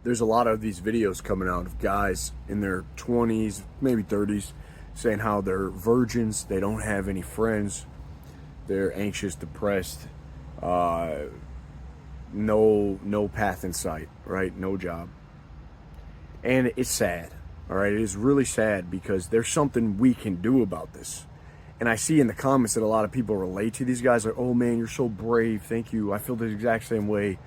there's a lot of these videos coming out of guys in their 20s, maybe 30s, saying how they're virgins, they don't have any friends, they're anxious, depressed, uh, no path in sight, right? No job. And it's sad, all right? It is really sad because there's something we can do about this. And I see in the comments that a lot of people relate to these guys, like, oh man, you're so brave, thank you. I feel the exact same way.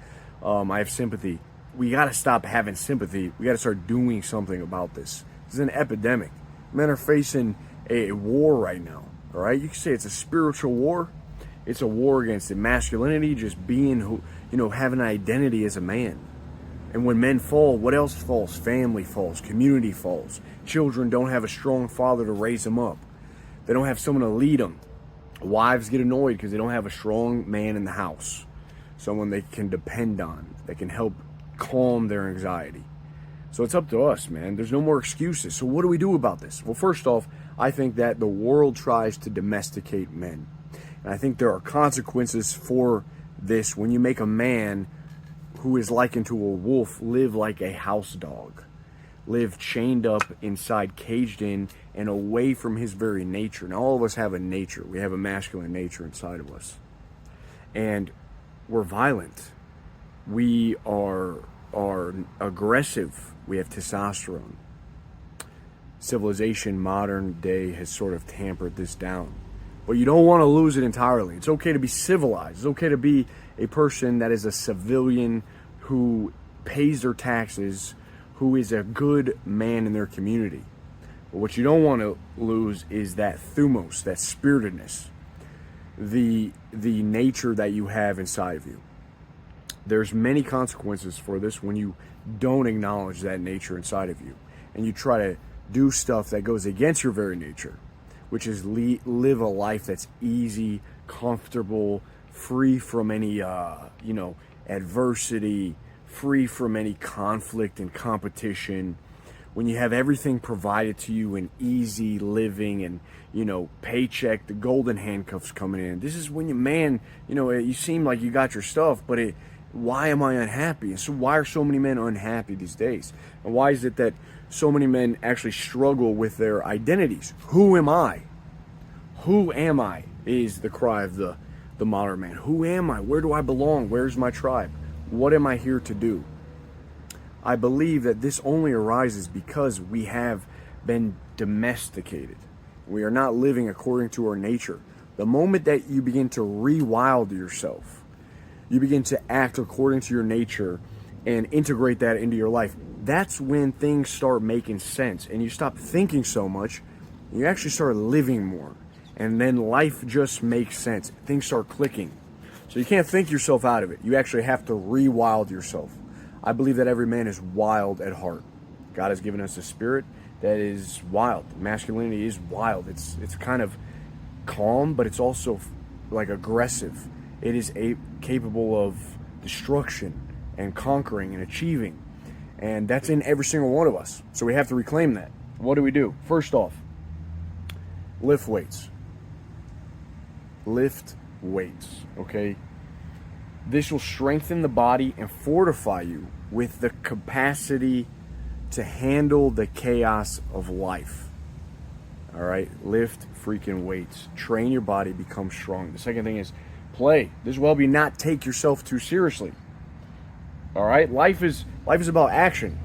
I have sympathy. We got to stop having sympathy. We got to start doing something about this. This is an epidemic. Men are facing a war right now, all right? You can say it's a spiritual war. It's a war against masculinity, just being who, having an identity as a man. And when men fall, what else falls? Family falls, community falls. Children don't have a strong father to raise them up. They don't have someone to lead them. Wives get annoyed because they don't have a strong man in the house. Someone they can depend on, that can help calm their anxiety. So it's up to us, man. There's no more excuses. So what do we do about this? Well, first off, I think that the world tries to domesticate men. And I think there are consequences for this when you make a man who is likened to a wolf live like a house dog. Live chained up inside, caged in, and away from his very nature. Now, all of us have a nature. We have a masculine nature inside of us. And we're violent. We are aggressive. We have testosterone. Civilization, modern day, has sort of tampered this down. But you don't want to lose it entirely. It's okay to be civilized. It's okay to be a person that is a civilian who pays their taxes, who is a good man in their community. But what you don't want to lose is that Thumos, that spiritedness, the nature that you have inside of you. There's many consequences for this when you don't acknowledge that nature inside of you, and you try to do stuff that goes against your very nature, which is live a life that's easy, comfortable, free from any adversity, free from any conflict and competition. When you have everything provided to you in easy living and, paycheck, the golden handcuffs coming in. This is when you seem like you got your stuff, but why am I unhappy? And so why are so many men unhappy these days? And why is it that so many men actually struggle with their identities? Who am I? Who am I? Is the cry of the modern man. Who am I? Where do I belong? Where's my tribe? What am I here to do? I believe that this only arises because we have been domesticated. We are not living according to our nature. The moment that you begin to rewild yourself, you begin to act according to your nature and integrate that into your life, that's when things start making sense and you stop thinking so much. You actually start living more, and then life just makes sense. Things start clicking. So you can't think yourself out of it. You actually have to rewild yourself. I believe that every man is wild at heart. God has given us a spirit that is wild. Masculinity is wild. It's kind of calm, but it's also like aggressive. It is capable of destruction and conquering and achieving. And that's in every single one of us. So we have to reclaim that. What do? First off, lift weights. Lift weights, okay? This will strengthen the body and fortify you with the capacity to handle the chaos of life. All right? Lift freaking weights. Train your body, become strong. The second thing is play. This will help you not take yourself too seriously. All right? Life is about action.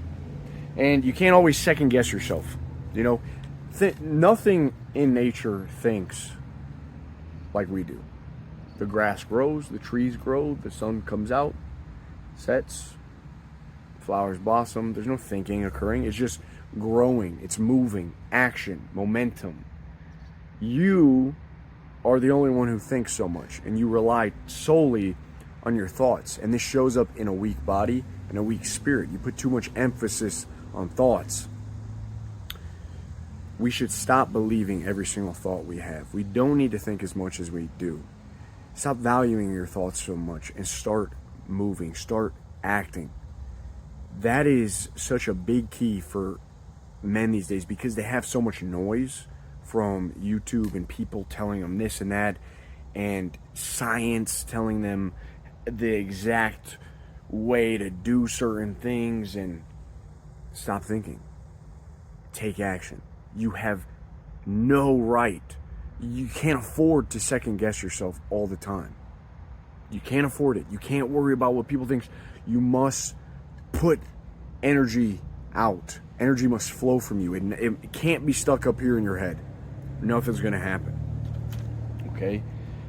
And you can't always second guess yourself. Nothing in nature thinks like we do. The grass grows, the trees grow, the sun comes out, sets, flowers blossom. There's no thinking occurring. It's just growing. It's moving. Action, momentum. You are the only one who thinks so much, and you rely solely on your thoughts. And this shows up in a weak body and a weak spirit. You put too much emphasis on thoughts. We should stop believing every single thought we have. We don't need to think as much as we do. Stop valuing your thoughts so much and start moving, start acting. That is such a big key for men these days because they have so much noise from YouTube and people telling them this and that, and science telling them the exact way to do certain things, and stop thinking. Take action. You have no right. You can't afford to second guess yourself all the time. You can't afford it. You can't worry about what people think. You must put energy out. Energy must flow from you. It can't be stuck up here in your head. Nothing's going to happen. Okay?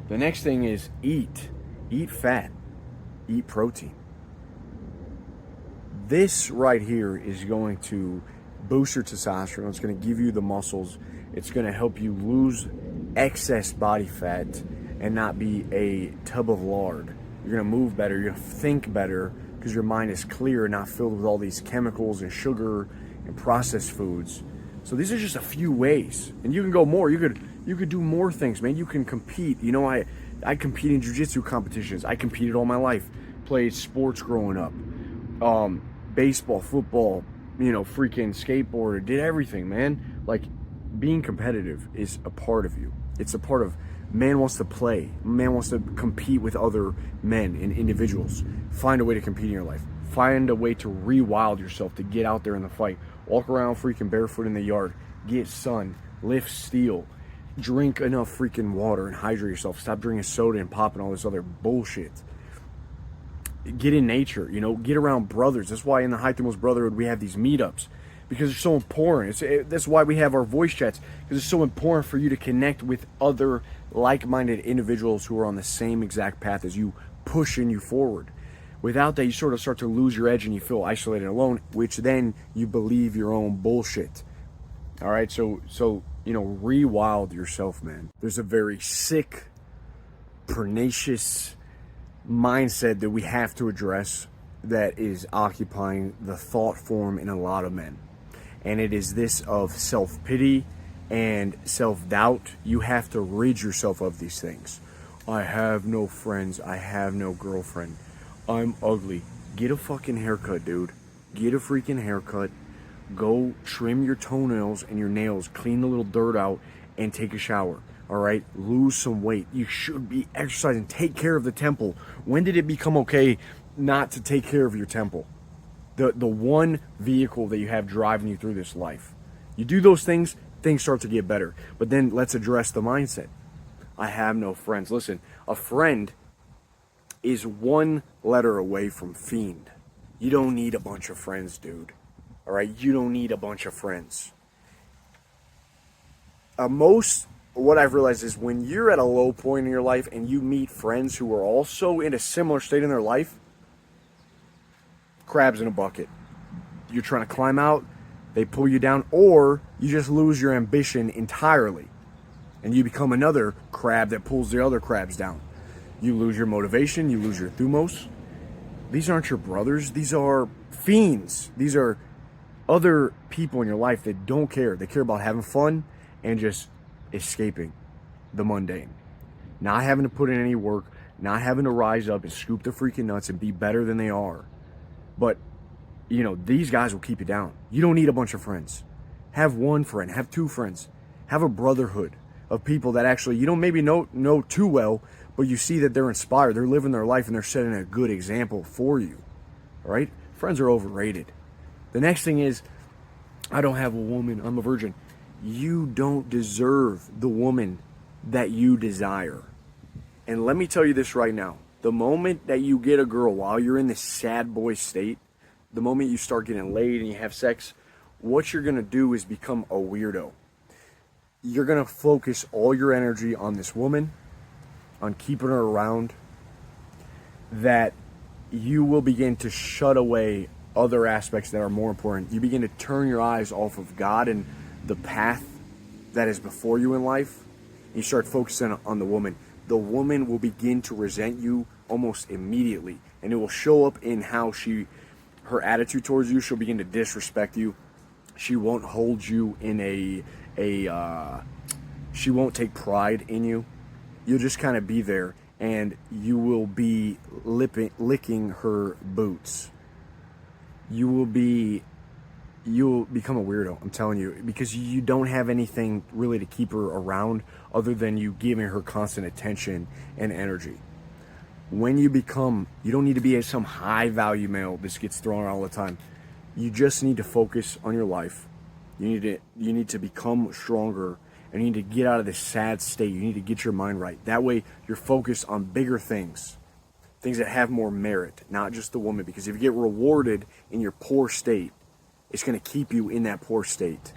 The next thing is eat. Eat fat. Eat protein. This right here is going to boost your testosterone. It's going to give you the muscles. It's going to help you lose excess body fat and not be a tub of lard. You're going to move better. You're going to think better because your mind is clear and not filled with all these chemicals and sugar and processed foods. So these are just a few ways, and you can go more. You could do more things, man. You can compete. You know, I compete in jiu-jitsu competitions. I competed all my life. Played sports growing up. Baseball, football, you know, freaking skateboarder, did everything, man. Like, being competitive is a part of you. It's a part of, man wants to play. Man wants to compete with other men and individuals. Find a way to compete in your life. Find a way to rewild yourself, to get out there in the fight. Walk around freaking barefoot in the yard. Get sun. Lift steel. Drink enough freaking water and hydrate yourself. Stop drinking soda and popping all this other bullshit. Get in nature, you know, get around brothers. That's why in the Thumos Brotherhood we have these meetups, because it's so important. That's why we have our voice chats, because it's so important for you to connect with other like-minded individuals who are on the same exact path as you, pushing you forward. Without that, you sort of start to lose your edge and you feel isolated and alone, which then you believe your own bullshit. All right, so you know, rewild yourself, man. There's a very sick, pernicious mindset that we have to address that is occupying the thought form in a lot of men, and it is this of self-pity and self-doubt. You have to rid yourself of these things. I have no friends. I have no girlfriend. I'm ugly. Get a fucking haircut, dude. Get a freaking haircut. Go trim your toenails and your nails, clean the little dirt out, and take a shower. All right, lose some weight. You should be exercising. Take care of the temple. When did it become okay not to take care of your temple? The one vehicle that you have driving you through this life. You do those things, things start to get better. But then let's address the mindset. I have no friends. Listen, a friend is one letter away from fiend. You don't need a bunch of friends, dude. All right, you don't need a bunch of friends. What I've realized is when you're at a low point in your life and you meet friends who are also in a similar state in their life, crabs in a bucket. You're trying to climb out, they pull you down, or you just lose your ambition entirely and you become another crab that pulls the other crabs down. You lose your motivation, you lose your Thumos. These aren't your brothers, these are fiends. These are other people in your life that don't care. They care about having fun and just escaping the mundane, not having to put in any work, not having to rise up and scoop the freaking nuts and be better than they are. But you know, these guys will keep you down. You don't need a bunch of friends. Have one friend, have two friends, have a brotherhood of people that actually you don't maybe know too well, but you see that they're inspired, they're living their life, and they're setting a good example for you. All right, friends are overrated. The next thing is, I don't have a woman, I'm a virgin. You don't deserve the woman that you desire. And let me tell you this right now. The moment that you get a girl while you're in this sad boy state, the moment you start getting laid and you have sex, what you're going to do is become a weirdo. You're going to focus all your energy on this woman, on keeping her around, that you will begin to shut away other aspects that are more important. You begin to turn your eyes off of God and the path that is before you in life. You start focusing on the woman. The woman will begin to resent you almost immediately, and it will show up in how her attitude towards you. She'll begin to disrespect you. She won't hold you in she won't take pride in you. You'll just kind of be there, and you will be licking her boots. You'll become a weirdo, I'm telling you, because you don't have anything really to keep her around other than you giving her constant attention and energy. When you become, you don't need to be some high value male. This gets thrown around all the time. You just need to focus on your life. You need to become stronger, and you need to get out of this sad state. You need to get your mind right. That way you're focused on bigger things, things that have more merit, not just the woman. Because if you get rewarded in your poor state, it's going to keep you in that poor state.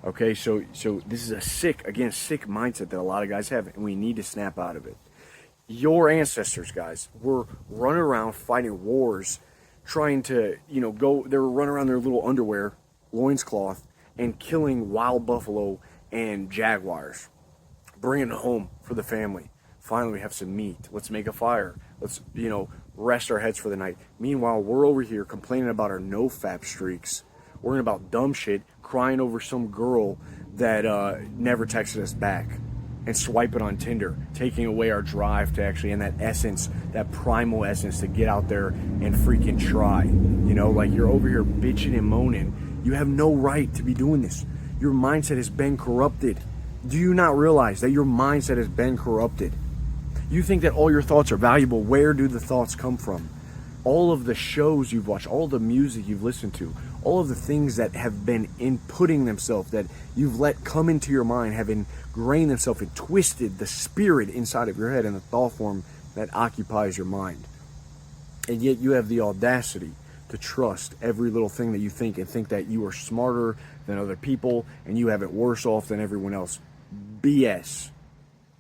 Okay, so this is a sick mindset that a lot of guys have, and we need to snap out of it. Your ancestors, guys, were running around fighting wars, trying to, they were running around their little underwear, loincloth, and killing wild buffalo and jaguars, bringing it home for the family. Finally, we have some meat. Let's make a fire. Let's, rest our heads for the night. Meanwhile, we're over here complaining about our no-fap streaks, worrying about dumb shit, crying over some girl that never texted us back, and swiping on Tinder, taking away our drive to actually, and that essence, that primal essence to get out there and freaking try. Like you're over here bitching and moaning. You have no right to be doing this. Your mindset has been corrupted. Do you not realize that your mindset has been corrupted? You think that all your thoughts are valuable. Where do the thoughts come from? All of the shows you've watched, all the music you've listened to, all of the things that have been inputting themselves, that you've let come into your mind, have ingrained themselves and twisted the spirit inside of your head and the thought form that occupies your mind. And yet you have the audacity to trust every little thing that you think, and think that you are smarter than other people and you have it worse off than everyone else. BS.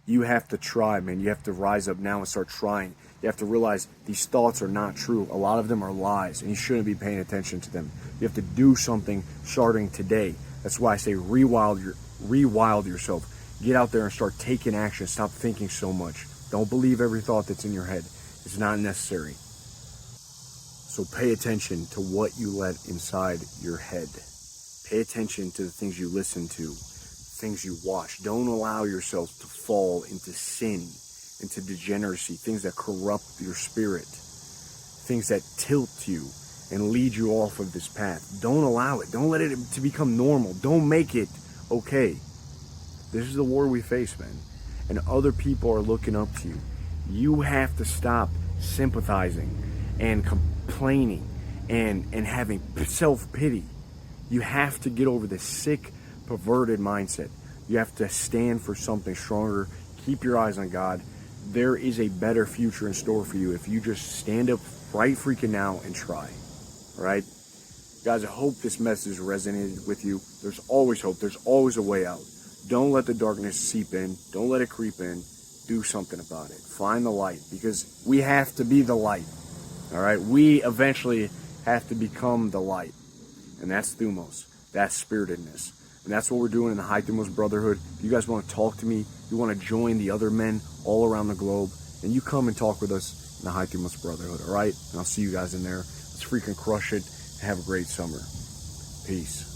You have to try, man. You have to rise up now and start trying. You have to realize these thoughts are not true. A lot of them are lies, and you shouldn't be paying attention to them. You have to do something starting today. That's why I say rewild yourself. Get out there and start taking action. Stop thinking so much. Don't believe every thought that's in your head. It's not necessary. So pay attention to what you let inside your head. Pay attention to the things you listen to, things you watch. Don't allow yourself to fall into sin, into degeneracy, things that corrupt your spirit, things that tilt you and lead you off of this path. Don't allow it. Don't let it to become normal. Don't make it okay. This is the war we face, man. And other people are looking up to you. You have to stop sympathizing and complaining and having self-pity. You have to get over this sick, perverted mindset. You have to stand for something stronger. Keep your eyes on God. There is a better future in store for you if you just stand up right freaking now and try. All right? Guys, I hope this message resonated with you. There's always hope. There's always a way out. Don't let the darkness seep in. Don't let it creep in. Do something about it. Find the light, because we have to be the light. All right? We eventually have to become the light. And that's Thumos. That's spiritedness. And that's what we're doing in the High Thumos Brotherhood. If you guys want to talk to me, you want to join the other men all around the globe, and you come and talk with us in the High Thumos Brotherhood, all right? And I'll see you guys in there. Let's freaking crush it and have a great summer. Peace.